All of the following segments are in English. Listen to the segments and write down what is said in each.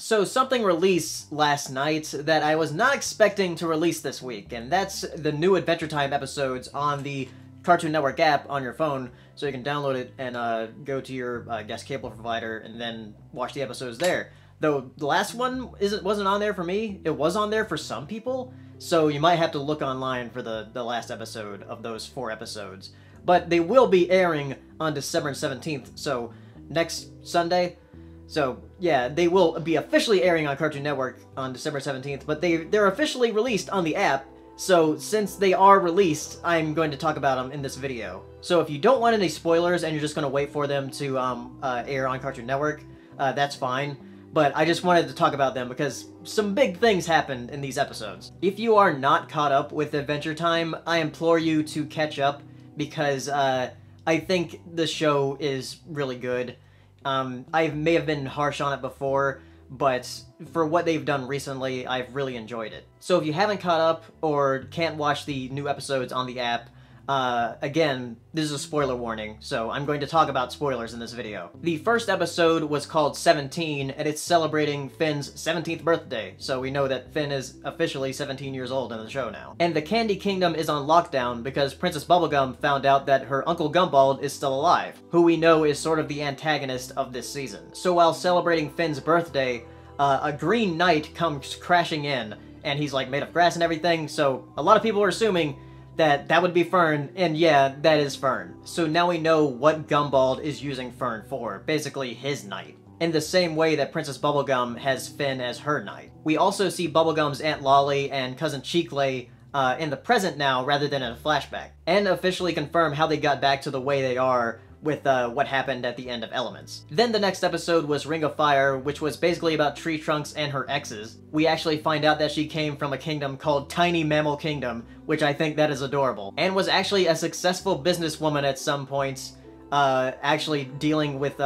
So something released last night that I was not expecting to release this week, and that's the new Adventure Time episodes on the Cartoon Network app on your phone, so you can download it and go to your, cable provider and then watch the episodes there. Though the last one wasn't on there for me, it was on there for some people, so you might have to look online for the last episode of those 4 episodes. But they will be airing on December 17th, so next Sunday. So, yeah, they will be officially airing on Cartoon Network on December 17th, but they're officially released on the app, so since they are released, I'm going to talk about them in this video. So if you don't want any spoilers and you're just going to wait for them to air on Cartoon Network, that's fine. But I just wanted to talk about them because some big things happened in these episodes. If you are not caught up with Adventure Time, I implore you to catch up because I think the show is really good. I may have been harsh on it before, but for what they've done recently, I've really enjoyed it. So if you haven't caught up or can't watch the new episodes on the app, again, this is a spoiler warning, so I'm going to talk about spoilers in this video. The first episode was called 17, and it's celebrating Finn's 17th birthday, so we know that Finn is officially 17 years old in the show now. And the Candy Kingdom is on lockdown because Princess Bubblegum found out that her Uncle Gumball is still alive, who we know is sort of the antagonist of this season. So while celebrating Finn's birthday, a Green Knight comes crashing in, and he's like made of grass and everything, so a lot of people are assuming that would be Fern, and yeah, that is Fern. So now we know what Gumball is using Fern for, basically his knight. In the same way that Princess Bubblegum has Finn as her knight. We also see Bubblegum's Aunt Lolly and Cousin Cheekley in the present now rather than in a flashback, and officially confirm how they got back to the way they are with what happened at the end of Elements. Then the next episode was Ring of Fire, which was basically about Tree Trunks and her exes. We actually find out that she came from a kingdom called Tiny Mammal Kingdom, which I think that is adorable, and was actually a successful businesswoman at some points, actually dealing with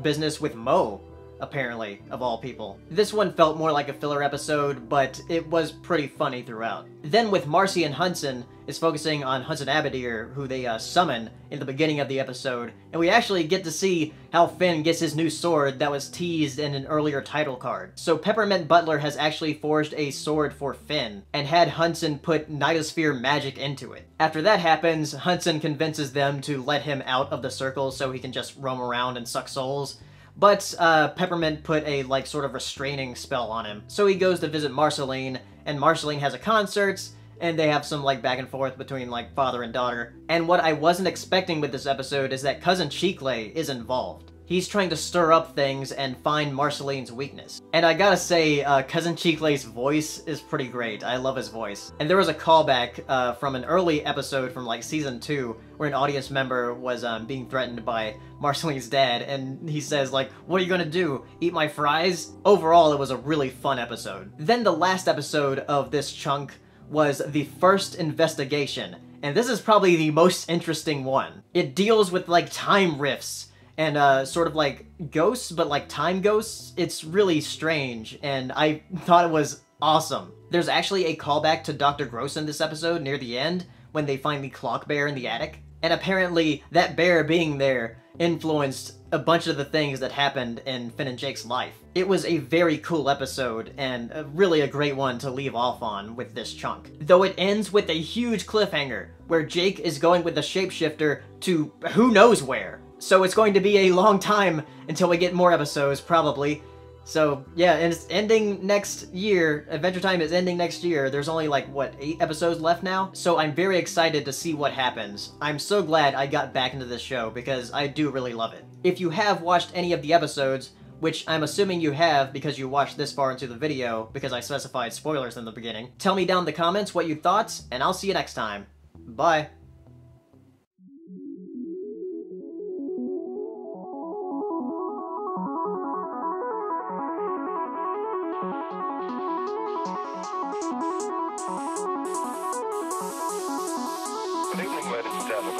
business with Mo, apparently, of all people. This one felt more like a filler episode, but it was pretty funny throughout. Then with Marcy and Hunson, is focusing on Hunson Abadir, who they summon in the beginning of the episode, and we actually get to see how Finn gets his new sword that was teased in an earlier title card. So Peppermint Butler has actually forged a sword for Finn, and had Hunson put Nightosphere magic into it. After that happens, Hunson convinces them to let him out of the circle so he can just roam around and suck souls. But Peppermint put a, sort of restraining spell on him. So he goes to visit Marceline, and Marceline has a concert, and they have some, back and forth between, father and daughter. And what I wasn't expecting with this episode is that Cousin Cheekley is involved. He's trying to stir up things and find Marceline's weakness. And I gotta say, Cousin Cheekley's voice is pretty great. I love his voice. And there was a callback from an early episode from, Season 2, where an audience member was being threatened by Marceline's dad, and he says, what are you gonna do? Eat my fries? Overall, it was a really fun episode. Then the last episode of this chunk was the first investigation, and this is probably the most interesting one. It deals with, time rifts, and sort of ghosts, but time ghosts. It's really strange, and I thought it was awesome. There's actually a callback to Dr. Gross in this episode near the end, when they find the clock bear in the attic. And apparently, that bear being there influenced a bunch of the things that happened in Finn and Jake's life. It was a very cool episode, and really a great one to leave off on with this chunk. Though it ends with a huge cliffhanger, where Jake is going with the shapeshifter to who knows where. So it's going to be a long time until we get more episodes, probably. So, yeah, and it's ending next year. Adventure Time is ending next year. There's only, 8 episodes left now? So I'm very excited to see what happens. I'm so glad I got back into this show, because I do really love it. If you have watched any of the episodes, which I'm assuming you have because you watched this far into the video, because I specified spoilers in the beginning, tell me down in the comments what you thought, and I'll see you next time. Bye. Good evening, ladies and gentlemen.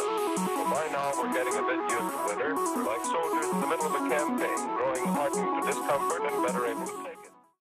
Well, by now we're getting a bit used to winter. We're like soldiers in the middle of a campaign, growing hardened to discomfort and better able to take